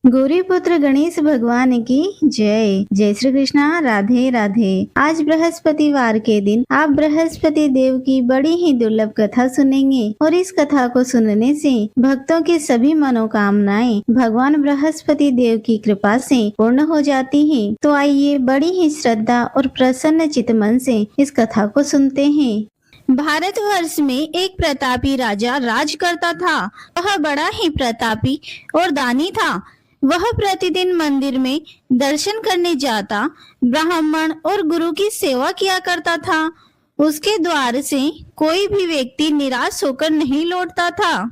गौरीपुत्र गणेश भगवान की जय। जय श्री कृष्णा। राधे राधे। आज बृहस्पतिवार के दिन आप बृहस्पति देव की बड़ी ही दुर्लभ कथा सुनेंगे और इस कथा को सुनने से भक्तों की सभी मनोकामनाएं भगवान बृहस्पति देव की कृपा से पूर्ण हो जाती हैं। तो आइए बड़ी ही श्रद्धा और प्रसन्न चित्त मन से इस कथा को सुनते हैं। भारतवर्ष में एक प्रतापी राजा राज करता था। वह बड़ा ही प्रतापी और दानी था। वह प्रतिदिन मंदिर में दर्शन करने जाता, ब्राह्मण और गुरु की सेवा किया करता था। उसके द्वार से कोई भी व्यक्ति निराश होकर नहीं लौटता था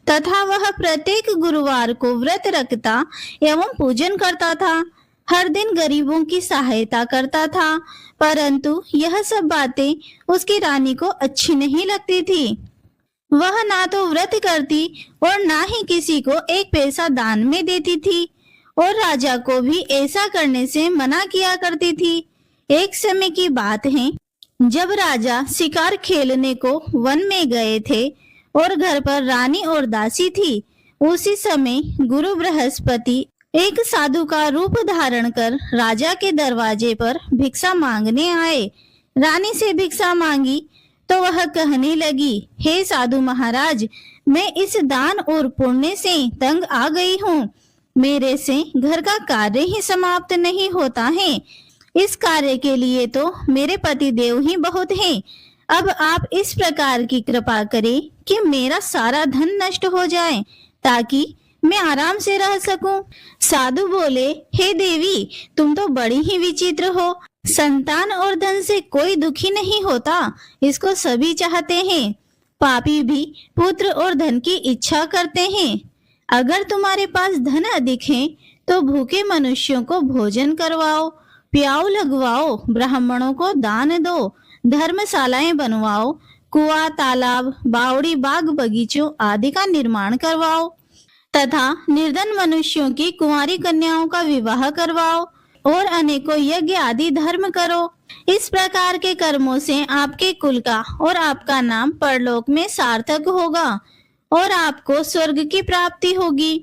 तथा वह प्रत्येक गुरुवार को व्रत रखता एवं पूजन करता था। हर दिन गरीबों की सहायता करता था, परंतु यह सब बातें उसकी रानी को अच्छी नहीं लगती थी। वह ना तो व्रत करती और ना ही किसी को एक पैसा दान में देती थी और राजा को भी ऐसा करने से मना किया करती थी। एक समय की बात है, जब राजा शिकार खेलने को वन में गए थे और घर पर रानी और दासी थी। उसी समय गुरु बृहस्पति एक साधु का रूप धारण कर राजा के दरवाजे पर भिक्षा मांगने आए। रानी से भिक्षा मांगी तो वह कहने लगी, हे साधु महाराज, मैं इस दान और पुण्य से तंग आ गई हूँ। मेरे से घर का कार्य ही समाप्त नहीं होता है। इस कार्य के लिए तो मेरे पति देव ही बहुत हैं। अब आप इस प्रकार की कृपा करें कि मेरा सारा धन नष्ट हो जाए ताकि मैं आराम से रह सकूं। साधु बोले, हे देवी, तुम तो बड़ी ही विचित्र हो। संतान और धन से कोई दुखी नहीं होता, इसको सभी चाहते हैं। पापी भी पुत्र और धन की इच्छा करते हैं। अगर तुम्हारे पास धन अधिक है तो भूखे मनुष्यों को भोजन करवाओ, प्याऊ लगवाओ, ब्राह्मणों को दान दो, धर्मशालाएं बनवाओ, कुआं, तालाब, बावड़ी, बाग बगीचों आदि का निर्माण करवाओ तथा निर्धन मनुष्यों की कुंवारी कन्याओं का विवाह करवाओ और अनेकों यज्ञ आदि धर्म करो। इस प्रकार के कर्मों से आपके कुल का और आपका नाम परलोक में सार्थक होगा और आपको स्वर्ग की प्राप्ति होगी।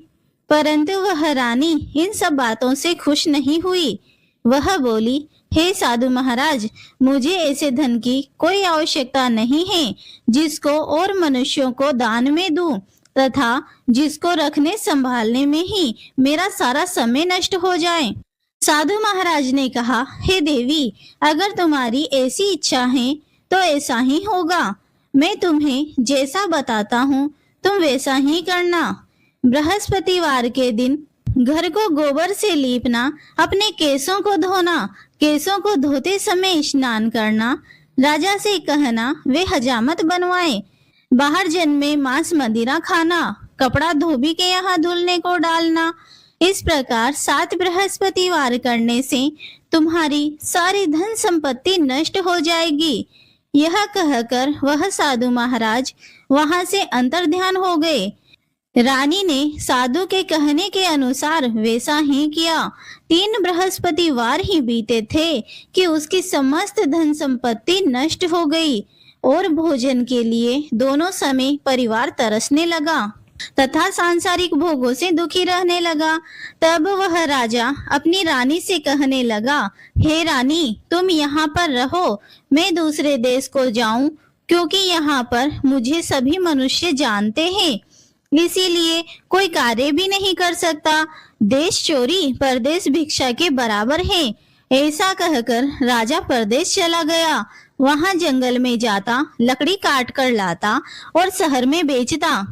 परंतु वह रानी इन सब बातों से खुश नहीं हुई। वह बोली, हे साधु महाराज, मुझे ऐसे धन की कोई आवश्यकता नहीं है जिसको और मनुष्यों को दान में दूं तथा जिसको रखने संभालने में ही मेरा सारा समय नष्ट हो जाए। साधु महाराज ने कहा, हे देवी, अगर तुम्हारी ऐसी इच्छा है तो ऐसा ही होगा। मैं तुम्हें जैसा बताता हूँ तुम वैसा ही करना। बृहस्पतिवार के दिन घर को गोबर से लीपना, अपने केसों को धोना, केसों को धोते समय स्नान करना, राजा से कहना वे हजामत बनवाए, बाहर जन्मे मांस मदिरा खाना, कपड़ा धोबी के यहाँ धुलने को डालना। इस प्रकार 7 बृहस्पतिवार करने से तुम्हारी सारी धन संपत्ति नष्ट हो जाएगी। यह कहकर वह साधु महाराज वहां से अंतर्ध्यान हो गए। रानी ने साधु के कहने के अनुसार वैसा ही किया। 3 बृहस्पतिवार ही बीते थे कि उसकी समस्त धन संपत्ति नष्ट हो गई और भोजन के लिए दोनों समय परिवार तरसने लगा तथा सांसारिक भोगों से दुखी रहने लगा। तब वह राजा अपनी रानी से कहने लगा, हे रानी, तुम यहाँ पर रहो, मैं दूसरे देश को जाऊं, क्योंकि यहाँ पर मुझे सभी मनुष्य जानते हैं, इसीलिए कोई कार्य भी नहीं कर सकता। देश चोरी परदेश भिक्षा के बराबर है। ऐसा कहकर राजा परदेश चला गया। वहां जंगल में जाता, लकड़ी काट कर लाता और शहर में बेचता।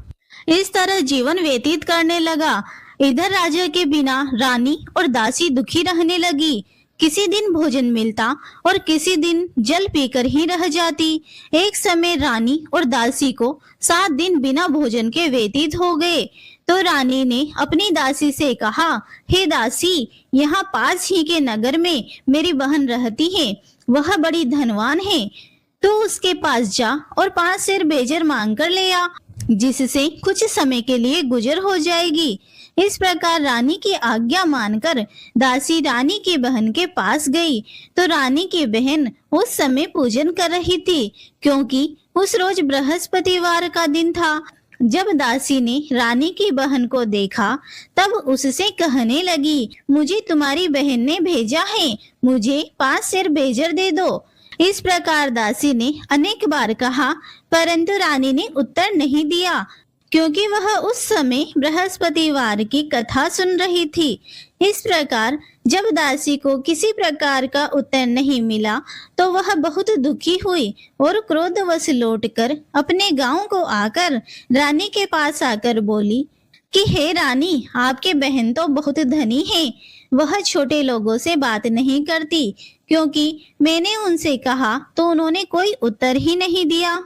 इस तरह जीवन व्यतीत करने लगा। इधर राजा के बिना रानी और दासी दुखी रहने लगी। किसी दिन भोजन मिलता और किसी दिन जल पीकर ही रह जाती। एक समय रानी और दासी को 7 दिन बिना भोजन के व्यतीत हो गए। तो रानी ने अपनी दासी से कहा, हे दासी, यहाँ पास ही के नगर में मेरी बहन रहती है, वह बड़ी धनवान है, तो उसके पास जा और 5 सेर बेजर मांग कर ले आ, जिससे कुछ समय के लिए गुजर हो जाएगी। इस प्रकार रानी की आज्ञा मानकर दासी रानी की बहन के पास गई तो रानी की बहन उस समय पूजन कर रही थी, क्योंकि उस रोज बृहस्पतिवार का दिन था। जब दासी ने रानी की बहन को देखा तब उससे कहने लगी, मुझे तुम्हारी बहन ने भेजा है, मुझे 5 सेर बेजर दे दो। इस प्रकार दासी ने अनेक बार कहा, परंतु रानी ने उत्तर नहीं दिया, क्योंकि वह उस समय बृहस्पतिवार की कथा सुन रही थी। इस प्रकार जब दासी को किसी प्रकार का उत्तर नहीं मिला तो वह बहुत दुखी हुई और क्रोधवश लौटकर अपने गांव को आकर रानी के पास आकर बोली कि हे रानी, आपकी बहन तो बहुत धनी है, वह छोटे लोगों से बात नहीं करती, क्योंकि मैंने उनसे कहा तो उन्होंने कोई उत्तर ही नहीं दिया।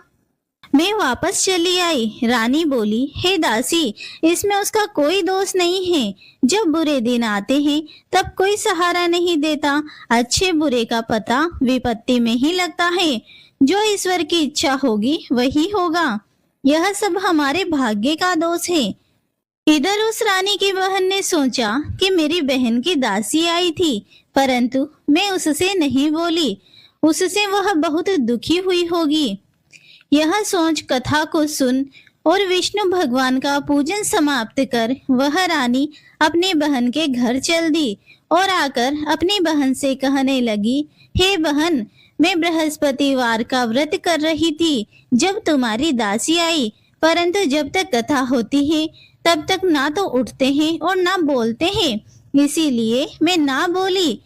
मैं वापस चली आई। रानी बोली, हे दासी, इसमें उसका कोई दोष नहीं है। जब बुरे दिन आते हैं तब कोई सहारा नहीं देता। अच्छे बुरे का पता विपत्ति में ही लगता है। जो ईश्वर की इच्छा होगी वही होगा। यह सब हमारे भाग्य का दोष है। इधर उस रानी की बहन ने सोचा कि मेरी बहन की दासी आई थी, परंतु मैं उससे नहीं बोली, उससे वह बहुत दुखी हुई होगी। यह सोच कथा को सुन और विष्णु भगवान का पूजन समाप्त कर वह रानी अपनी बहन के घर चल दी और आकर अपनी बहन से कहने लगी, हे बहन, मैं बृहस्पतिवार का व्रत कर रही थी जब तुम्हारी दासी आई, परंतु जब तक कथा होती है तब तक ना तो उठते हैं और ना बोलते हैं, इसीलिए मैं ना बोली।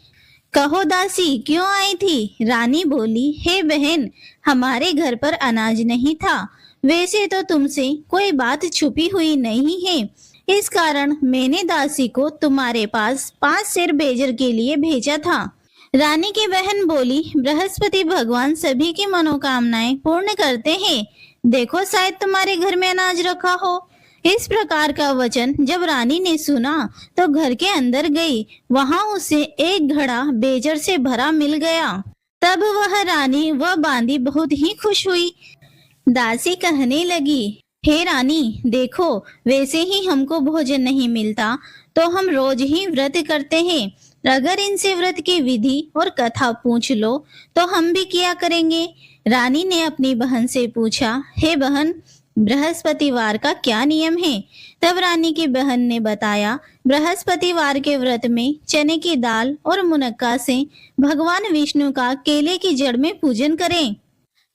कहो दासी, क्यों आई थी? रानी बोली, हे बहन, हमारे घर पर अनाज नहीं था। वैसे तो तुमसे कोई बात छुपी हुई नहीं है, इस कारण मैंने दासी को तुम्हारे पास 5 सेर बेजर के लिए भेजा था। रानी की बहन बोली, बृहस्पति भगवान सभी की मनोकामनाएं पूर्ण करते हैं। देखो, शायद तुम्हारे घर में अनाज रखा हो। इस प्रकार का वचन जब रानी ने सुना तो घर के अंदर गई। वहां उसे एक घड़ा बेजर से भरा मिल गया। तब वह रानी व बांदी बहुत ही खुश हुई। दासी कहने लगी, हे रानी, देखो, वैसे ही हमको भोजन नहीं मिलता तो हम रोज ही व्रत करते हैं। अगर इनसे व्रत की विधि और कथा पूछ लो तो हम भी किया करेंगे। रानी ने अपनी बहन से पूछा, हे बहन, बृहस्पतिवार का क्या नियम है? तब रानी की बहन ने बताया, बृहस्पतिवार के व्रत में चने की दाल और मुनक्का से भगवान विष्णु का केले की जड़ में पूजन करें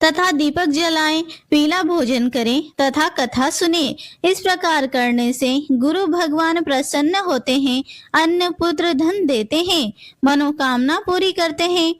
तथा दीपक जलाएं, पीला भोजन करें तथा कथा सुने। इस प्रकार करने से गुरु भगवान प्रसन्न होते हैं, अन्न पुत्र धन देते हैं, मनोकामना पूरी करते हैं।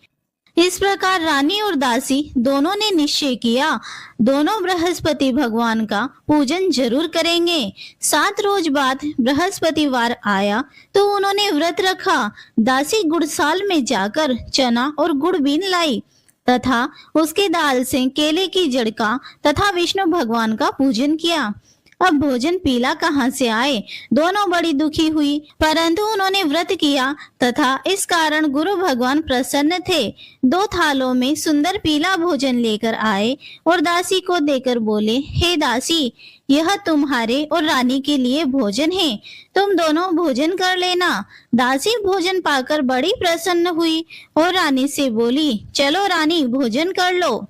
इस प्रकार रानी और दासी दोनों ने निश्चय किया, दोनों बृहस्पति भगवान का पूजन जरूर करेंगे। 7 रोज बाद बृहस्पतिवार आया तो उन्होंने व्रत रखा। दासी गुड़साल में जाकर चना और गुड़ बीन लाई तथा उसके दाल से केले की जड़ का तथा विष्णु भगवान का पूजन किया। अब भोजन पीला कहाँ से आए? दोनों बड़ी दुखी हुई, परंतु उन्होंने व्रत किया तथा इस कारण गुरु भगवान प्रसन्न थे। 2 थालों में सुंदर पीला भोजन लेकर आए और दासी को देकर बोले, हे दासी, यह तुम्हारे और रानी के लिए भोजन है, तुम दोनों भोजन कर लेना। दासी भोजन पाकर बड़ी प्रसन्न हुई और रानी से बोली, चलो रानी, भोजन कर लो।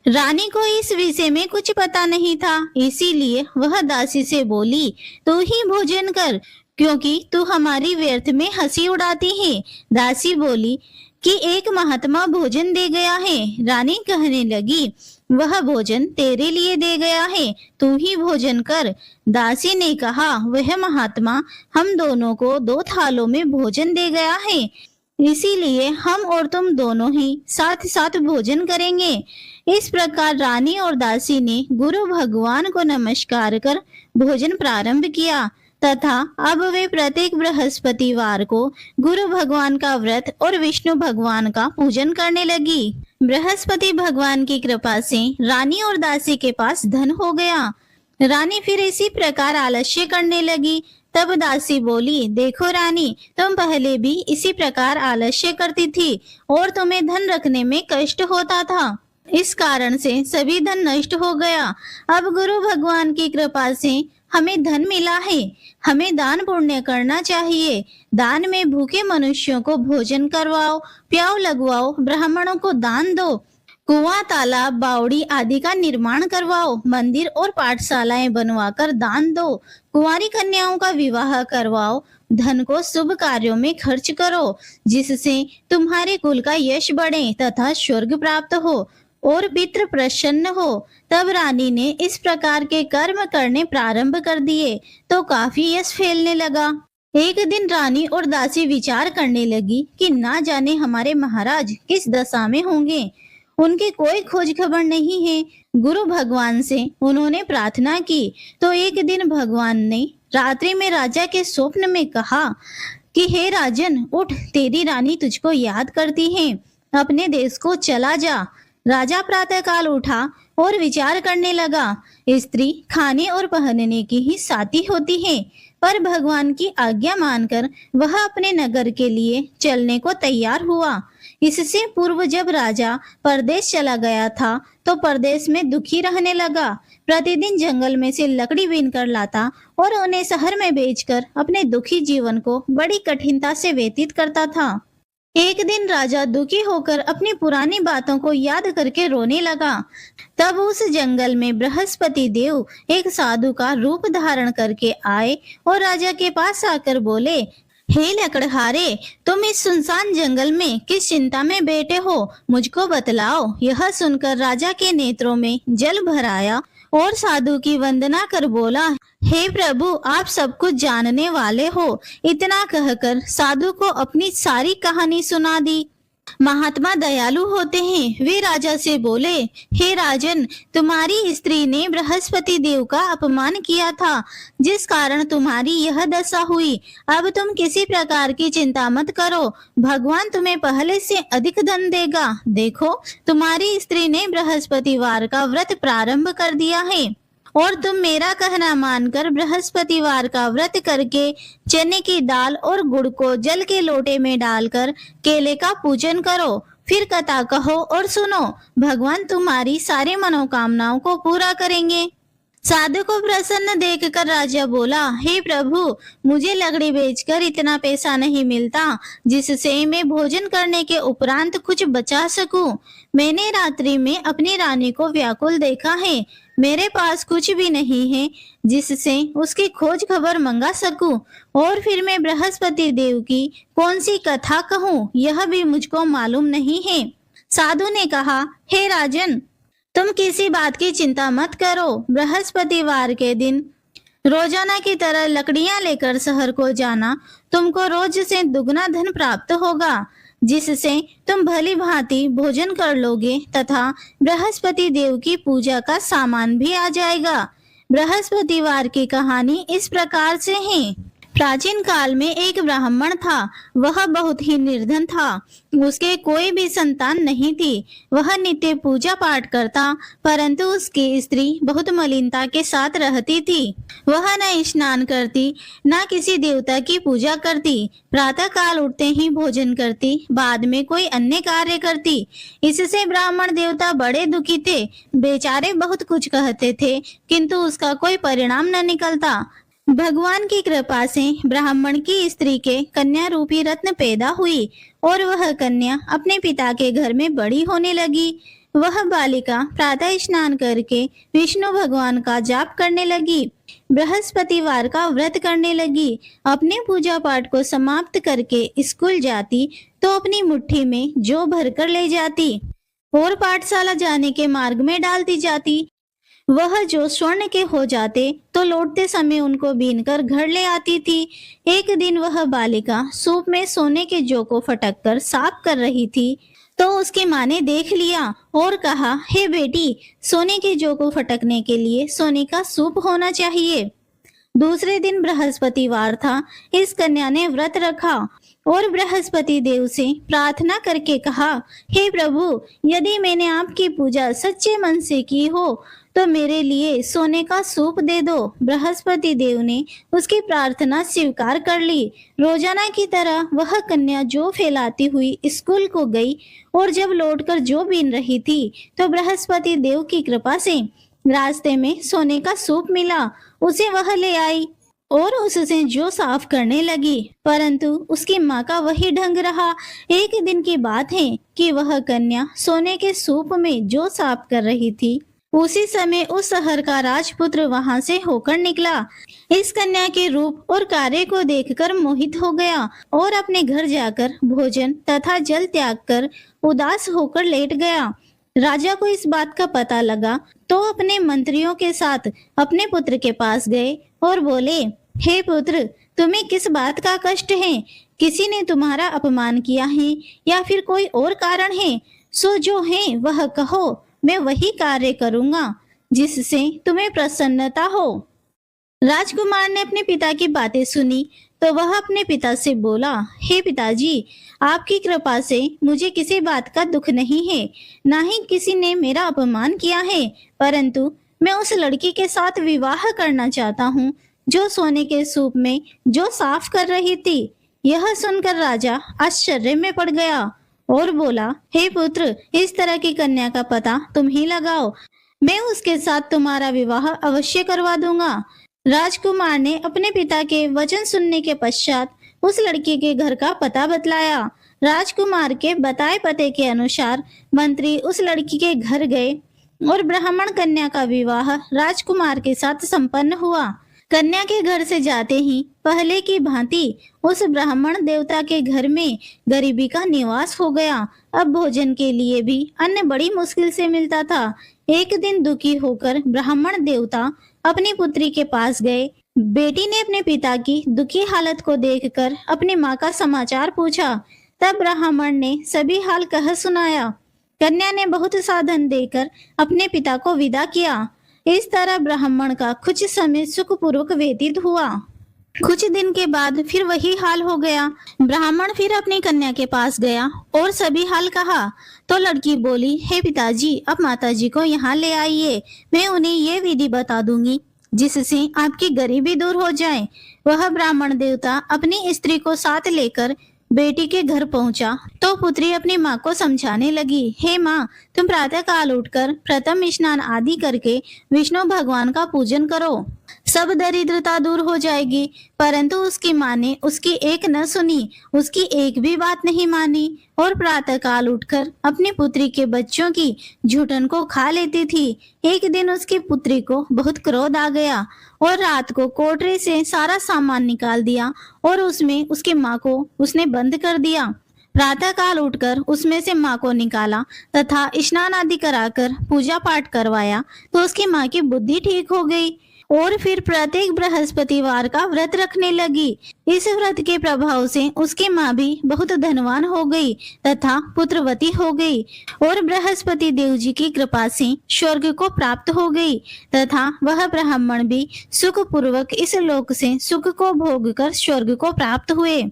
रानी को इस विषय में कुछ पता नहीं था, इसीलिए वह दासी से बोली, तू ही भोजन कर, क्योंकि तू हमारी व्यर्थ में हंसी उड़ाती है। दासी बोली कि एक महात्मा भोजन दे गया है। रानी कहने लगी, वह भोजन तेरे लिए दे गया है, तू ही भोजन कर। दासी ने कहा, वह महात्मा हम दोनों को 2 थालों में भोजन दे गया है, इसीलिए हम और तुम दोनों ही साथ साथ भोजन करेंगे। इस प्रकार रानी और दासी ने गुरु भगवान को नमस्कार कर भोजन प्रारंभ किया तथा अब वे प्रत्येक बृहस्पतिवार को गुरु भगवान का व्रत और विष्णु भगवान का पूजन करने लगी। बृहस्पति भगवान की कृपा से रानी और दासी के पास धन हो गया। रानी फिर इसी प्रकार आलस्य करने लगी। तब दासी बोली, देखो रानी, तुम पहले भी इसी प्रकार आलस्य करती थी और तुम्हें धन रखने में कष्ट होता था, इस कारण से सभी धन नष्ट हो गया। अब गुरु भगवान की कृपा से हमें धन मिला है, हमें दान पुण्य करना चाहिए। दान में भूखे मनुष्यों को भोजन करवाओ, प्याव लगवाओ, ब्राह्मणों को दान दो। कुआं, तालाब, बावड़ी आदि का निर्माण करवाओ, मंदिर और पाठशालाएं बनवाकर दान दो, कुंवारी कन्याओं का विवाह करवाओ, धन को शुभ कार्यों में खर्च करो, जिससे तुम्हारे कुल का यश बढ़े तथा स्वर्ग प्राप्त हो और पितृ प्रसन्न हो। तब रानी ने इस प्रकार के कर्म करने प्रारंभ कर दिए तो काफी यश फैलने लगा। एक दिन रानी और दासी विचार करने लगी कि ना जाने हमारे महाराज किस दशा में होंगे, उनकी कोई खोज खबर नहीं है। गुरु भगवान से उन्होंने प्रार्थना की तो एक दिन भगवान ने रात्रि में राजा के स्वप्न में कहा कि हे राजन, उठ, तेरी रानी तुझको याद करती है, अपने देश को चला जा। राजा प्रातःकाल उठा और विचार करने लगा, स्त्री खाने और पहनने की ही साथी होती है, पर भगवान की आज्ञा मानकर वह अपने नगर के लिए चलने को तैयार हुआ। इससे पूर्व जब राजा परदेश चला गया था तो परदेश में दुखी रहने लगा। प्रतिदिन जंगल में से लकड़ी बीन कर लाता और उन्हें शहर में बेचकर अपने दुखी जीवन को बड़ी कठिनता से व्यतीत करता था। एक दिन राजा दुखी होकर अपनी पुरानी बातों को याद करके रोने लगा। तब उस जंगल में बृहस्पति देव एक साधु का रूप धारण करके आए और राजा के पास आकर बोले, हे लकड़हारे, तुम इस सुनसान जंगल में किस चिंता में बैठे हो, मुझको बतलाओ। यह सुनकर राजा के नेत्रों में जल भर आया और साधु की वंदना कर बोला, हे प्रभु, आप सब कुछ जानने वाले हो। इतना कहकर साधु को अपनी सारी कहानी सुना दी। महात्मा दयालु होते हैं। वे राजा से बोले, हे राजन, तुम्हारी स्त्री ने बृहस्पति देव का अपमान किया था, जिस कारण तुम्हारी यह दशा हुई। अब तुम किसी प्रकार की चिंता मत करो, भगवान तुम्हें पहले से अधिक धन देगा। देखो, तुम्हारी स्त्री ने बृहस्पतिवार का व्रत प्रारंभ कर दिया है और तुम मेरा कहना मानकर बृहस्पतिवार का व्रत करके चने की दाल और गुड़ को जल के लोटे में डालकर केले का पूजन करो। फिर कथा कहो और सुनो, भगवान तुम्हारी सारी मनोकामनाओं को पूरा करेंगे। साधु को प्रसन्न देखकर राजा बोला, हे प्रभु, मुझे लकड़ी बेचकर इतना पैसा नहीं मिलता जिससे मैं भोजन करने के उपरांत कुछ बचा सकूं। मैंने रात्रि में अपनी रानी को व्याकुल देखा है, मेरे पास कुछ भी नहीं है जिससे उसकी खोज खबर मंगा सकूं, और फिर मैं बृहस्पति देव की कौन सी कथा कहूं, यह भी मुझको मालूम नहीं है। साधु ने कहा, हे राजन, तुम किसी बात की चिंता मत करो। बृहस्पतिवार के दिन रोजाना की तरह लकड़ियां लेकर शहर को जाना, तुमको रोज से दुगना धन प्राप्त होगा, जिससे तुम भली भांति भोजन कर लोगे तथा बृहस्पति देव की पूजा का सामान भी आ जाएगा। बृहस्पतिवार की कहानी इस प्रकार से है। प्राचीन काल में एक ब्राह्मण था। वह बहुत ही निर्धन था। उसके कोई भी संतान नहीं थी। वह नित्य पूजा पाठ करता, परंतु उसकी स्त्री बहुत मलिनता के साथ रहती थी। वह न स्नान करती, न किसी देवता की पूजा करती। प्रातः काल उठते ही भोजन करती, बाद में कोई अन्य कार्य करती। इससे ब्राह्मण देवता बड़े दुखी थे। बेचारे बहुत कुछ कहते थे, किंतु उसका कोई परिणाम न निकलता। भगवान की कृपा से ब्राह्मण की स्त्री के कन्या रूपी रत्न पैदा हुई और वह कन्या अपने पिता के घर में बड़ी होने लगी। वह बालिका प्रातः स्नान करके विष्णु भगवान का जाप करने लगी, बृहस्पतिवार का व्रत करने लगी। अपने पूजा पाठ को समाप्त करके स्कूल जाती तो अपनी मुट्ठी में जौ भरकर ले जाती और पाठशाला जाने के मार्ग में डालती जाती। वह जो स्वर्ण के हो जाते तो लौटते समय उनको बीनकर घर ले आती थी। एक दिन वह बालिका सूप में सोने के जौ को फटक कर साफ कर रही थी तो उसकी माँ ने देख लिया और कहा, हे बेटी, सोने के जौ को फटकने के लिए सोने का सूप होना चाहिए। दूसरे दिन बृहस्पतिवार था। इस कन्या ने व्रत रखा और बृहस्पति देव से प्रार्थना करके कहा, हे प्रभु, यदि मैंने आपकी पूजा सच्चे मन से की हो तो मेरे लिए सोने का सूप दे दो। बृहस्पति देव ने उसकी प्रार्थना स्वीकार कर ली। रोजाना की तरह वह कन्या जौ फैलाती हुई स्कूल को गई और जब लौटकर जौ बीन रही थी तो बृहस्पति देव की कृपा से रास्ते में सोने का सूप मिला। उसे वह ले आई और उससे जो साफ करने लगी, परंतु उसकी माँ का वही ढंग रहा। एक दिन की बात है कि वह कन्या सोने के सूप में जो साफ कर रही थी, उसी समय उस शहर का राजपुत्र वहां से होकर निकला। इस कन्या के रूप और कार्य को देखकर मोहित हो गया और अपने घर जाकर भोजन तथा जल त्याग कर उदास होकर लेट गया। राजा को इस बात का पता लगा तो अपने मंत्रियों के साथ अपने पुत्र के पास गए और बोले, हे पुत्र, तुम्हें किस बात का कष्ट है? किसी ने तुम्हारा अपमान किया है या फिर कोई और कारण है? सो जो है वह कहो, मैं वही कार्य करूंगा जिससे तुम्हें प्रसन्नता हो। राजकुमार ने अपने पिता की बातें सुनी तो वह अपने पिता से बोला, हे पिताजी, आपकी कृपा से मुझे किसी बात का दुख नहीं है, ना ही किसी ने मेरा अपमान किया है, परंतु मैं उस लड़की के साथ विवाह करना चाहता हूँ जो सोने के सूप में जो साफ कर रही थी। यह सुनकर राजा आश्चर्य में पड़ गया और बोला, हे पुत्र, इस तरह की कन्या का पता तुम ही लगाओ, मैं उसके साथ तुम्हारा विवाह अवश्य करवा दूंगा। राजकुमार ने अपने पिता के वचन सुनने के पश्चात उस लड़की के घर का पता बतलाया। राजकुमार के बताए पते के अनुसार मंत्री उस लड़की के घर गए और ब्राह्मण कन्या का विवाह राजकुमार के साथ संपन्न हुआ। कन्या के घर से जाते ही पहले की भांति उस ब्राह्मण देवता के घर में गरीबी का निवास हो गया। अब भोजन के लिए भी अन्न बड़ी मुश्किल से मिलता था। एक दिन दुखी होकर ब्राह्मण देवता अपनी पुत्री के पास गए। बेटी ने अपने पिता की दुखी हालत को देखकर अपनी माँ का समाचार पूछा। तब ब्राह्मण ने सभी हाल कह सुनाया। कन्या ने बहुत साधन देकर अपने पिता को विदा किया। इस तरह ब्राह्मण का कुछ समय सुखपूर्वक व्यतीत हुआ। कुछ दिन के बाद फिर वही हाल हो गया। ब्राह्मण फिर अपनी कन्या के पास गया और सभी हाल कहा तो लड़की बोली, हे पिताजी, अब माताजी को यहाँ ले आइए, मैं उन्हें ये विधि बता दूंगी जिससे आपकी गरीबी दूर हो जाए। वह ब्राह्मण देवता अपनी स्त्री को साथ लेकर बेटी के घर पहुंचा तो पुत्री अपनी माँ को समझाने लगी, हे माँ, तुम प्रातः काल उठकर प्रथम स्नान आदि करके विष्णु भगवान का पूजन करो, सब दरिद्रता दूर हो जाएगी। परंतु उसकी माँ ने उसकी एक न सुनी, उसकी एक भी बात नहीं मानी और प्रातः काल उठकर अपनी पुत्री के बच्चों की झूठन को खा लेती थी। एक दिन उसकी पुत्री को बहुत क्रोध आ गया और रात को कोठरी से सारा सामान निकाल दिया और उसमें उसकी माँ को उसने बंद कर दिया। प्रातः काल उठकर उसमें से माँ को निकाला तथा स्नान आदि कराकर पूजा पाठ करवाया तो उसकी माँ की बुद्धि ठीक हो गई और फिर प्रत्येक बृहस्पतिवार का व्रत रखने लगी। इस व्रत के प्रभाव से उसकी माँ भी बहुत धनवान हो गई तथा पुत्रवती हो गई और बृहस्पति देव जी की कृपा से स्वर्ग को प्राप्त हो गई तथा वह ब्राह्मण भी सुख पूर्वक इस लोक से सुख को भोग कर स्वर्ग को प्राप्त हुए।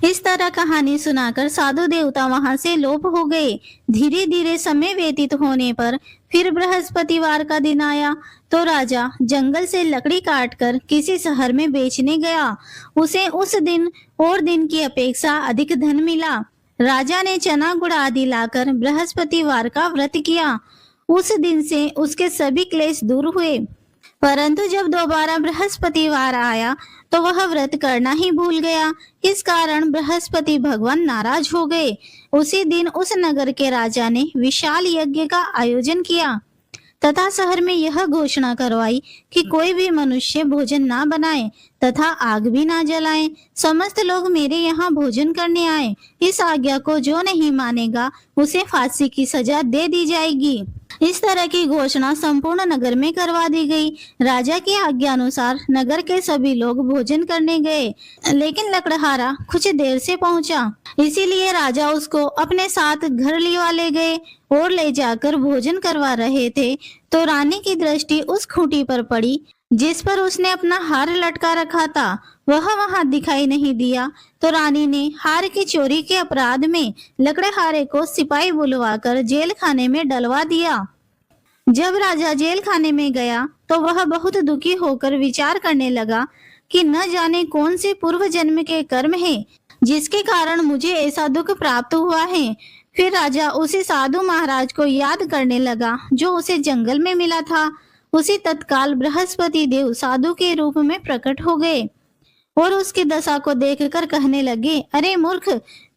इस तरह कहानी सुनाकर साधु देवता वहां से लोप हो गए। धीरे धीरे समय व्यतीत होने पर फिर बृहस्पतिवार का दिन आया तो राजा जंगल से लकड़ी काटकर किसी शहर में बेचने गया। उसे उस दिन और दिन की अपेक्षा अधिक धन मिला। राजा ने चना गुड़ आदि लाकर बृहस्पतिवार का व्रत किया। उस दिन से उसके सभी क्लेश दूर हुए। परंतु जब दोबारा बृहस्पतिवार आया तो वह व्रत करना ही भूल गया। इस कारण बृहस्पति भगवान नाराज हो गए। उसी दिन उस नगर के राजा ने विशाल यज्ञ का आयोजन किया तथा शहर में यह घोषणा करवाई कि कोई भी मनुष्य भोजन ना बनाए तथा आग भी ना जलाए। समस्त लोग मेरे यहाँ भोजन करने आए। इस आज्ञा को जो नहीं मानेगा उसे फांसी की सजा दे दी जाएगी। इस तरह की घोषणा संपूर्ण नगर में करवा दी गई। राजा की आज्ञा अनुसार नगर के सभी लोग भोजन करने गए, लेकिन लकड़हारा कुछ देर से पहुंचा, इसीलिए राजा उसको अपने साथ घर लिवा ले गए और ले जाकर भोजन करवा रहे थे तो रानी की दृष्टि उस खूंटी पर पड़ी जिस पर उसने अपना हार लटका रखा था। वह वहां दिखाई नहीं दिया तो रानी ने हार की चोरी के अपराध में लकड़हारे को सिपाही बुलवाकर जेल खाने में डलवा दिया। जब राजा जेल खाने में गया तो वह बहुत दुखी होकर विचार करने लगा कि न जाने कौन से पूर्व जन्म के कर्म हैं जिसके कारण मुझे ऐसा दुख प्राप्त हुआ है। फिर राजा उसी साधु महाराज को याद करने लगा जो उसे जंगल में मिला था उसी तत्काल बृहस्पति देव साधु के रूप में प्रकट हो गए और उसकी दशा को देखकर कहने लगे, अरे मूर्ख,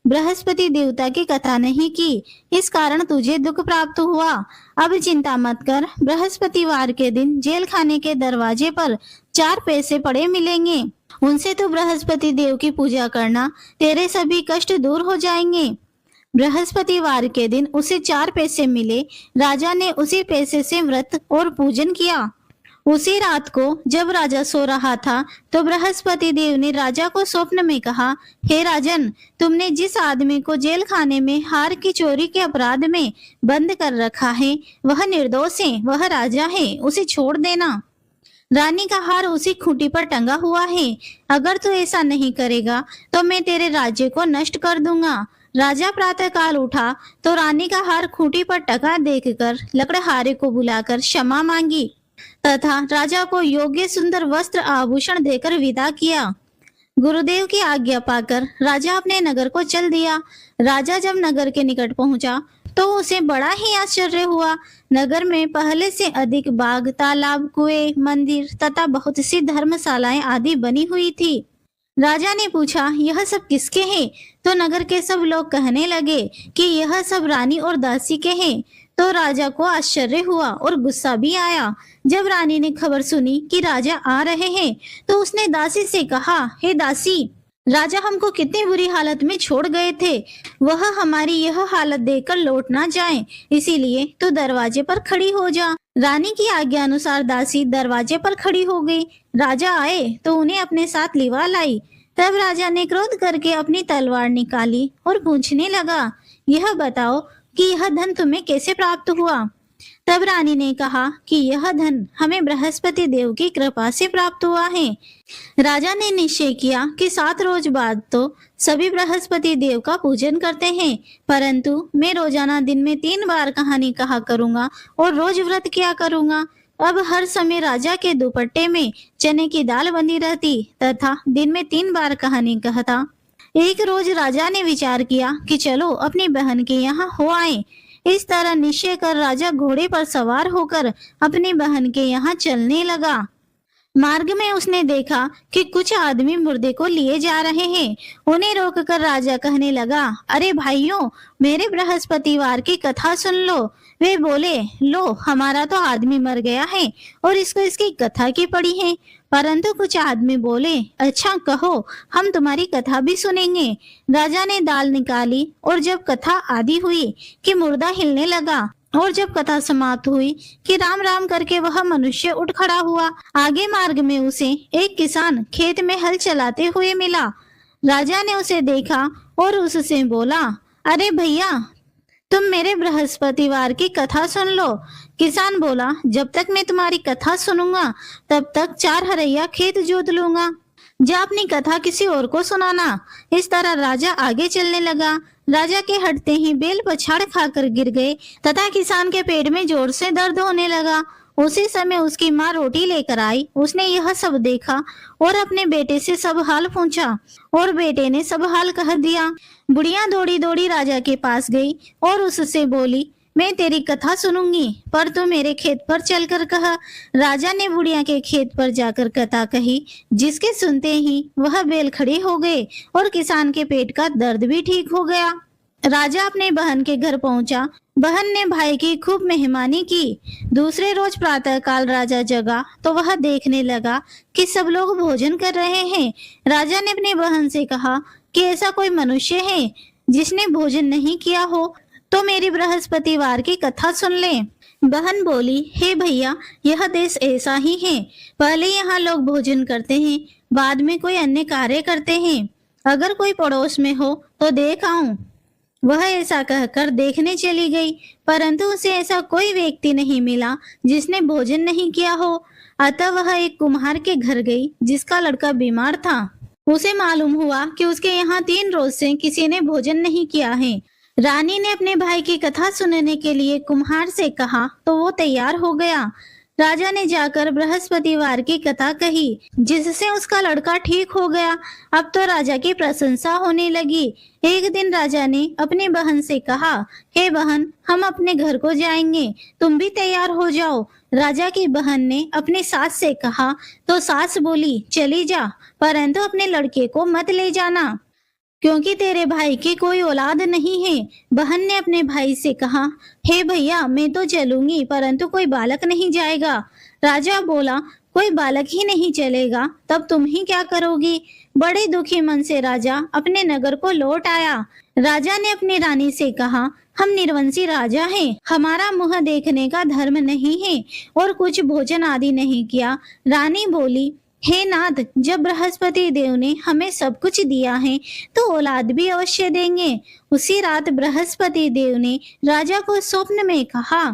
बृहस्पति देवता की कथा नहीं की, इस कारण तुझे दुख प्राप्त हुआ। अब चिंता मत कर, बृहस्पतिवार के दिन जेल खाने के दरवाजे पर 4 पैसे पड़े मिलेंगे, उनसे तो बृहस्पति देव की पूजा करना, तेरे सभी कष्ट दूर हो जाएंगे। बृहस्पतिवार के दिन उसे 4 पैसे मिले। राजा ने उसी पैसे से व्रत और पूजन किया। उसी रात को जब राजा सो रहा था तो बृहस्पति देव ने राजा को स्वप्न में कहा, हे राजन, तुमने जिस आदमी को जेल खाने में हार की चोरी के अपराध में बंद कर रखा है वह निर्दोष है, वह राजा है, उसे छोड़ देना। रानी का हार उसी खूंटी पर टंगा हुआ है, अगर तू ऐसा नहीं करेगा तो मैं तेरे राज्य को नष्ट कर दूंगा। राजा प्रातःकाल उठा तो रानी का हार खूंटी पर टका देखकर लकड़हारे को बुलाकर क्षमा मांगी तथा राजा को योग्य सुंदर वस्त्र आभूषण देकर विदा किया। गुरुदेव की आज्ञा पाकर राजा अपने नगर को चल दिया। राजा जब नगर के निकट पहुंचा तो उसे बड़ा ही आश्चर्य हुआ। नगर में पहले से अधिक बाग, तालाब, कुएं, मंदिर तथा बहुत सी धर्मशालाएं आदि बनी हुई थी। राजा ने पूछा, यह सब किसके हैं? तो नगर के सब लोग कहने लगे कि यह सब रानी और दासी के हैं। तो राजा को आश्चर्य हुआ और गुस्सा भी आया। जब रानी ने खबर सुनी कि राजा आ रहे हैं तो उसने दासी से कहा, हे दासी, राजा हमको कितनी बुरी हालत में छोड़ गए थे, वह हमारी यह हालत देखकर लौट ना जाए, इसीलिए तो दरवाजे पर खड़ी हो जा। रानी की आज्ञा अनुसार दासी दरवाजे पर खड़ी हो गई। राजा आए तो उन्हें अपने साथ लिवा लाई। तब राजा ने क्रोध करके अपनी तलवार निकाली और पूछने लगा, यह बताओ कि यह धन तुम्हें कैसे प्राप्त हुआ? तब रानी ने कहा कि यह धन हमें बृहस्पति देव की कृपा से प्राप्त हुआ है। राजा ने निश्चय किया कि 7 रोज बाद तो सभी बृहस्पति देव का पूजन करते हैं, परंतु मैं रोजाना दिन में 3 बार कहानी कहा करूंगा और रोज व्रत किया करूंगा। अब हर समय राजा के दुपट्टे में चने की दाल बनी रहती तथा दिन में 3 बार कहानी कहता। एक रोज राजा ने विचार किया कि चलो अपनी बहन के यहाँ हो आए। इस तरह निश्चय कर राजा घोड़े पर सवार होकर अपनी बहन के यहाँ चलने लगा। मार्ग में उसने देखा कि कुछ आदमी मुर्दे को लिए जा रहे हैं। उन्हें रोककर राजा कहने लगा, अरे भाइयों, मेरे बृहस्पतिवार की कथा सुन लो। वे बोले, लो, हमारा तो आदमी मर गया है और इसको इसकी कथा की पड़ी है। परंतु कुछ आदमी बोले, अच्छा कहो, हम तुम्हारी कथा भी सुनेंगे। राजा ने दाल निकाली और जब कथा आदि हुई कि मुर्दा हिलने लगा और जब कथा समाप्त हुई कि राम राम करके वह मनुष्य उठ खड़ा हुआ। आगे मार्ग में उसे एक किसान खेत में हल चलाते हुए मिला। राजा ने उसे देखा और उससे बोला, अरे भैया, तुम मेरे बृहस्पतिवार की कथा सुन लो। किसान बोला, जब तक मैं तुम्हारी कथा सुनूंगा तब तक 4 हरैया खेत जोत लूंगा। जा अपनी कथा किसी और को सुनाना। इस तरह राजा आगे चलने लगा। राजा के हटते ही बैल पछाड़ खाकर गिर गए तथा किसान के पेट में जोर से दर्द होने लगा। उसी समय उसकी माँ रोटी लेकर आई। उसने यह सब देखा और अपने बेटे से सब हाल पूछा और बेटे ने सब हाल कह दिया। बुढ़िया दौड़ी दौड़ी राजा के पास गई और उससे बोली, मैं तेरी कथा सुनूंगी, पर तू मेरे खेत पर चलकर कहा। राजा ने बुढ़िया के खेत पर जाकर कथा कही, जिसके सुनते ही वह बैल खड़े हो गए और किसान के पेट का दर्द भी ठीक हो गया। राजा अपने बहन के घर पहुंचा। बहन ने भाई की खूब मेहमानी की। दूसरे रोज प्रातःकाल राजा जगा तो वह देखने लगा कि सब लोग भोजन कर रहे हैं। राजा ने अपनी बहन से कहा कि ऐसा कोई मनुष्य है जिसने भोजन नहीं किया हो तो मेरी बृहस्पतिवार की कथा सुन ले। बहन बोली, हे भैया, यह देश ऐसा ही है। पहले यहाँ लोग भोजन करते हैं, बाद में कोई अन्य कार्य करते हैं। अगर कोई पड़ोस में हो तो देख आऊं। वह ऐसा कहकर देखने चली गई, परंतु उसे ऐसा कोई व्यक्ति नहीं मिला जिसने भोजन नहीं किया हो। अतः वह एक कुम्हार के घर गई जिसका लड़का बीमार था। उसे मालूम हुआ कि उसके यहाँ 3 रोज से किसी ने भोजन नहीं किया है। रानी ने अपने भाई की कथा सुनने के लिए कुम्हार से कहा तो वो तैयार हो गया। राजा ने जाकर बृहस्पतिवार की कथा कही, जिससे उसका लड़का ठीक हो गया। अब तो राजा की प्रशंसा होने लगी। एक दिन राजा ने अपनी बहन से कहा, हे बहन, हम अपने घर को जाएंगे, तुम भी तैयार हो जाओ। राजा की बहन ने अपनी सास से कहा, तो सास बोली, चली जा, परंतु अपने लड़के को मत ले जाना, क्योंकि तेरे भाई की कोई औलाद नहीं है। बहन ने अपने भाई से कहा, हे भैया, मैं तो चलूंगी, परंतु कोई बालक नहीं जाएगा। राजा बोला, कोई बालक ही नहीं चलेगा, तब तुम ही क्या करोगी? बड़े दुखी मन से राजा अपने नगर को लौट आया। राजा ने अपनी रानी से कहा, हम निर्वंशी राजा हैं, हमारा मुंह देखने का धर्म नहीं है और कुछ भोजन आदि नहीं किया। रानी बोली, हे नाथ, जब बृहस्पति देव ने हमें सब कुछ दिया है तो औलाद भी अवश्य देंगे। उसी रात बृहस्पति देव ने राजा को स्वप्न में कहा,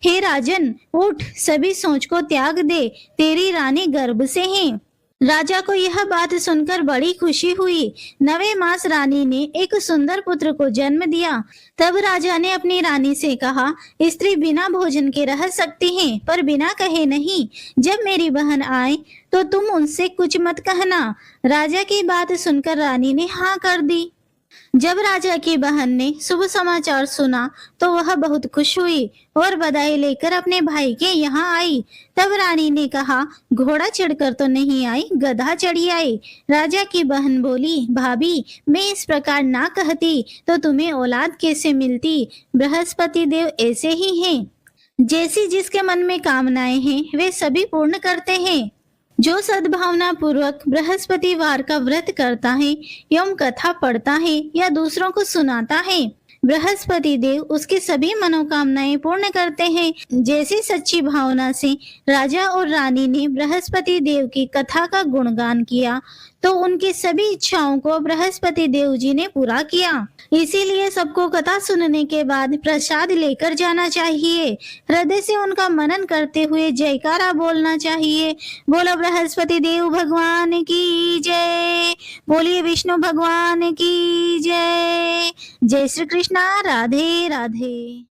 हे राजन, उठ, सभी सोच को त्याग दे, तेरी रानी गर्भ से है। राजा को यह बात सुनकर बड़ी खुशी हुई। 9वें मास रानी ने एक सुंदर पुत्र को जन्म दिया। तब राजा ने अपनी रानी से कहा, स्त्री बिना भोजन के रह सकती है, पर बिना कहे नहीं। जब मेरी बहन आए तो तुम उनसे कुछ मत कहना। राजा की बात सुनकर रानी ने हाँ कर दी। जब राजा की बहन ने शुभ समाचार सुना तो वह बहुत खुश हुई और बधाई लेकर अपने भाई के यहाँ आई। तब रानी ने कहा, घोड़ा चढ़कर तो नहीं आई, गधा चढ़ी आई। राजा की बहन बोली, भाभी, मैं इस प्रकार ना कहती तो तुम्हें औलाद कैसे मिलती? बृहस्पति देव ऐसे ही हैं, जैसी जिसके मन में कामनाएं हैं वे सभी पूर्ण करते हैं। जो सद्भावना पूर्वक बृहस्पतिवार का व्रत करता है, यम कथा पढ़ता है या दूसरों को सुनाता है, बृहस्पति देव उसकी सभी मनोकामनाएं पूर्ण करते हैं। जैसी सच्ची भावना से राजा और रानी ने बृहस्पति देव की कथा का गुणगान किया तो उनकी सभी इच्छाओं को बृहस्पति देव जी ने पूरा किया। इसीलिए सबको कथा सुनने के बाद प्रसाद लेकर जाना चाहिए। हृदय से उनका मनन करते हुए जयकारा बोलना चाहिए। बोलो बृहस्पति देव भगवान की जय, बोलिए विष्णु भगवान की जय। जय श्री कृष्णा। राधे राधे।